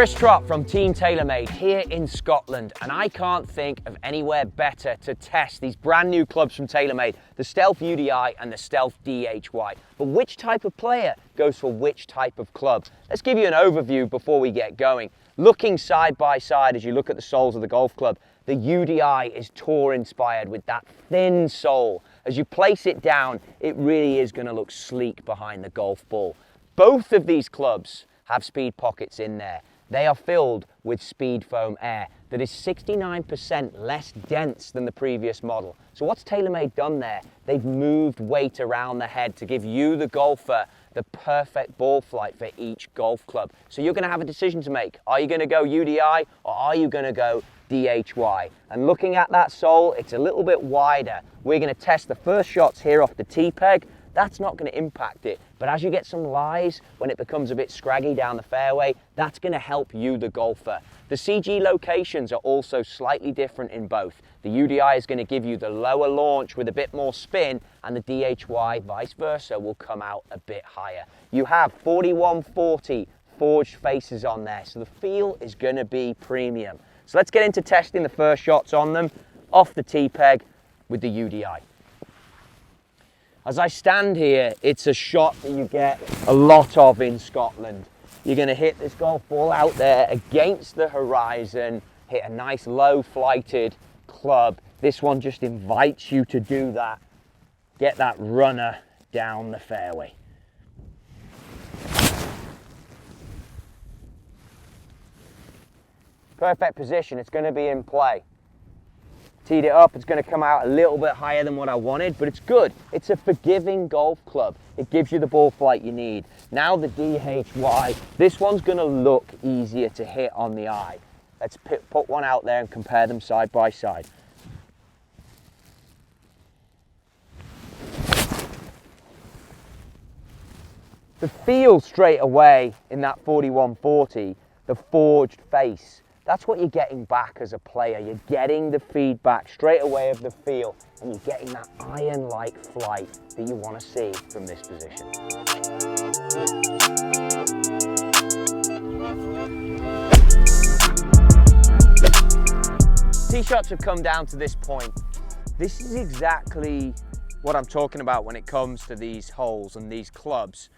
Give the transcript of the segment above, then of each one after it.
Chris Trott from Team TaylorMade here in Scotland, and I can't think of anywhere better to test these brand new clubs from TaylorMade, the Stealth UDI and the Stealth DHY. But which type of player goes for which type of club? Let's give you an overview before we get going. Looking side by side as you look at the soles of the golf club, the UDI is tour inspired with that thin sole. As you place it down, it really is going to look sleek behind the golf ball. Both of these clubs have speed pockets in there. They are filled with speed foam air that is 69% less dense than the previous model. So what's TaylorMade done there? They've moved weight around the head to give you, the golfer, the perfect ball flight for each golf club. So you're going to have a decision to make. Are you going to go UDI or are you going to go DHY? And looking at that sole, it's a little bit wider. We're going to test the first shots here off the tee peg. That's not going to impact it. But as you get some lies, when it becomes a bit scraggy down the fairway, that's going to help you, the golfer. The CG locations are also slightly different in both. The UDI is going to give you the lower launch with a bit more spin, and the DHY, vice versa, will come out a bit higher. You have 4140 forged faces on there, so the feel is going to be premium. So let's get into testing the first shots on them off the tee peg with the UDI. As I stand here, it's a shot that you get a lot of in Scotland. You're going to hit this golf ball out there against the horizon, hit a nice low flighted club. This one just invites you to do that. Get that runner down the fairway. Perfect position, it's going to be in play. Teed it up, it's going to come out a little bit higher than what I wanted, but it's good. It's a forgiving golf club. It gives you the ball flight you need. Now the DHY, this one's going to look easier to hit on the eye. Let's put one out there and compare them side by side. The feel straight away in that 4140, the forged face, that's what you're getting back as a player. You're getting the feedback straight away of the feel, and you're getting that iron-like flight that you want to see from this position. Tee shots have come down to this point. This is exactly what I'm talking about when it comes to these holes and these clubs.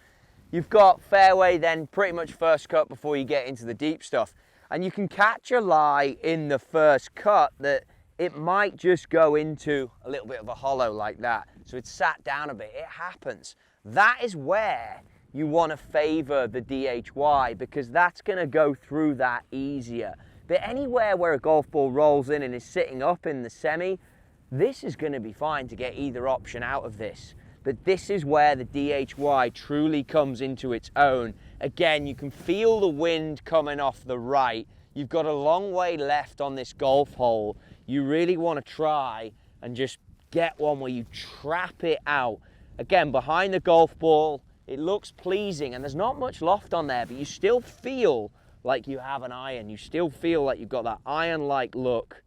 You've got fairway, then pretty much first cut before you get into the deep stuff. And you can catch a lie in the first cut that it might just go into a little bit of a hollow like that. So it's sat down a bit, it happens. That is where you want to favor the DHY, because that's going to go through that easier. But anywhere where a golf ball rolls in and is sitting up in the semi, this is going to be fine to get either option out of this. But this is where the DHY truly comes into its own. Again, you can feel the wind coming off the right. You've got a long way left on this golf hole. You really want to try and just get one where you trap it out. Again, behind the golf ball, it looks pleasing and there's not much loft on there, but you still feel like you have an iron. You still feel like you've got that iron-like look.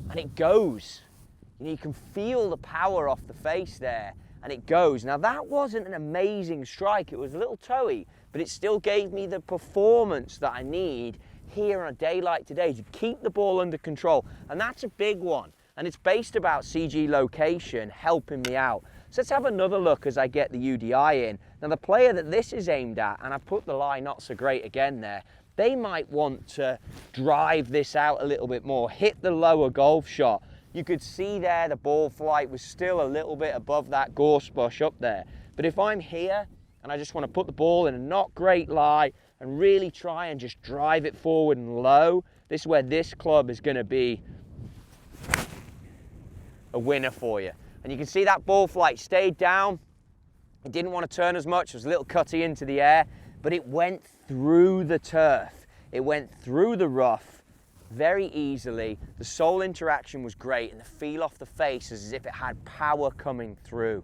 And it goes. You can feel the power off the face there, and it goes. Now that wasn't an amazing strike, it was a little toey, but it still gave me the performance that I need here on a day like today to keep the ball under control. And that's a big one, and it's based about CG location helping me out. So let's have another look as I get the UDI in. Now the player that this is aimed at, and I've put the lie not so great again there, they might want to drive this out a little bit more, hit the lower golf shot. You could see there the ball flight was still a little bit above that gorse bush up there. But if I'm here and I just want to put the ball in a not great lie and really try and just drive it forward and low, this is where this club is going to be a winner for you. And you can see that ball flight stayed down. It didn't want to turn as much. It was a little cutty into the air, but it went through the turf. It went through the rough very easily. The sole interaction was great, and the feel off the face is as if it had power coming through.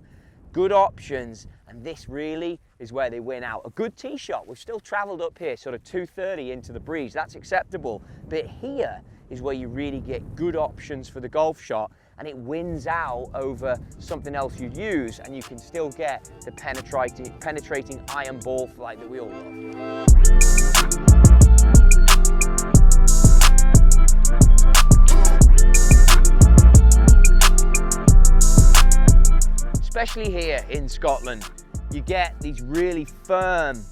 Good options, and this really is where they win out. A good tee shot, we've still traveled up here, sort of 230 into the breeze, that's acceptable. But here is where you really get good options for the golf shot, and it wins out over something else you'd use, and you can still get the penetrating iron ball flight that we all love. Especially here in Scotland, you get these really firm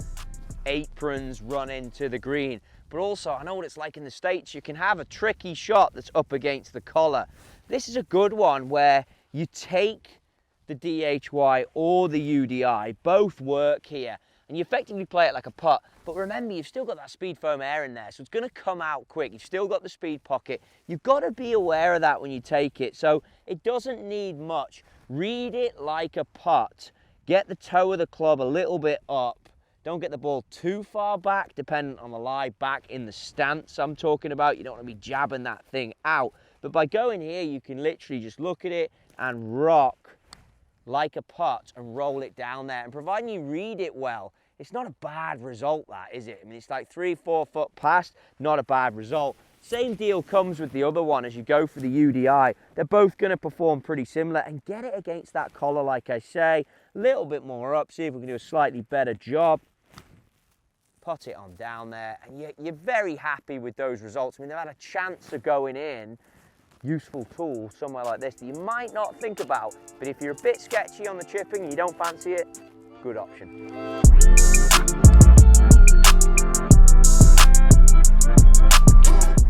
aprons run into the green. But also, I know what it's like in the States, you can have a tricky shot that's up against the collar. This is a good one where you take the DHY or the UDI, both work here, and you effectively play it like a putt. But remember, you've still got that speed foam air in there, so it's going to come out quick. You've still got the speed pocket. You've got to be aware of that when you take it. So it doesn't need much. Read it like a putt. Get the toe of the club a little bit up. Don't get the ball too far back, dependent on the lie back in the stance I'm talking about. You don't want to be jabbing that thing out. But by going here, you can literally just look at it and rock like a putt and roll it down there. And providing you read it well, it's not a bad result, that, is it? I mean, it's like 3-4 foot past, not a bad result. Same deal comes with the other one as you go for the UDI. They're both going to perform pretty similar, and get it against that collar, like I say. A little bit more up, see if we can do a slightly better job. Put it on down there, and you're very happy with those results. I mean, they've had a chance of going in. Useful tool somewhere like this that you might not think about, but if you're a bit sketchy on the chipping and you don't fancy it, good option.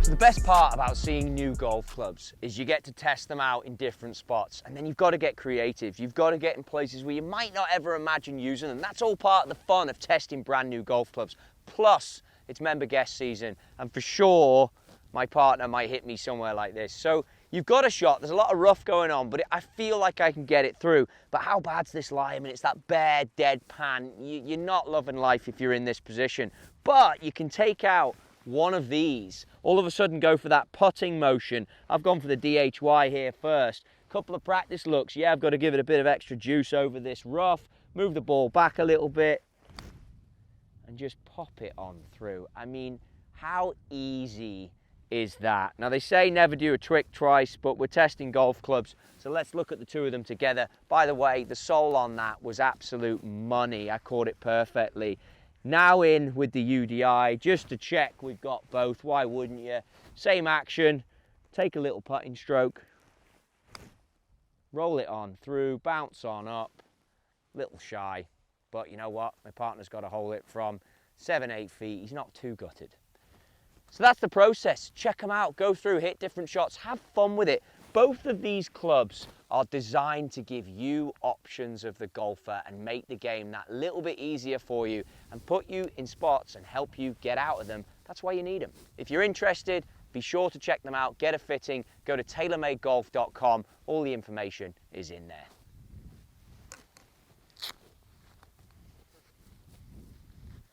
So the best part about seeing new golf clubs is you get to test them out in different spots, and then you've got to get creative. You've got to get in places where you might not ever imagine using them. That's all part of the fun of testing brand new golf clubs. Plus, it's member guest season, and for sure, my partner might hit me somewhere like this. So you've got a shot. There's a lot of rough going on, but I feel like I can get it through. But how bad's this lie? I mean, it's that bare, dead pan. You're not loving life if you're in this position. But you can take out one of these. All of a sudden go for that putting motion. I've gone for the DHY here first. Couple of practice looks. Yeah, I've got to give it a bit of extra juice over this rough. Move the ball back a little bit. And just pop it on through. I mean, how easy is that? Now, they say never do a trick twice, but we're testing golf clubs, so let's look at the two of them together. By the way, the sole on that was absolute money. I caught it perfectly. Now in with the UDI, just to check we've got both. Why wouldn't you? Same action. Take a little putting stroke. Roll it on through, bounce on up. Little shy, but you know what? My partner's got to hold it from 7-8 feet. He's not too gutted. So that's the process. Check them out, go through, hit different shots, have fun with it. Both of these clubs are designed to give you options of the golfer and make the game that little bit easier for you and put you in spots and help you get out of them. That's why you need them. If you're interested, be sure to check them out, get a fitting, go to TaylorMadeGolf.com. All the information is in there.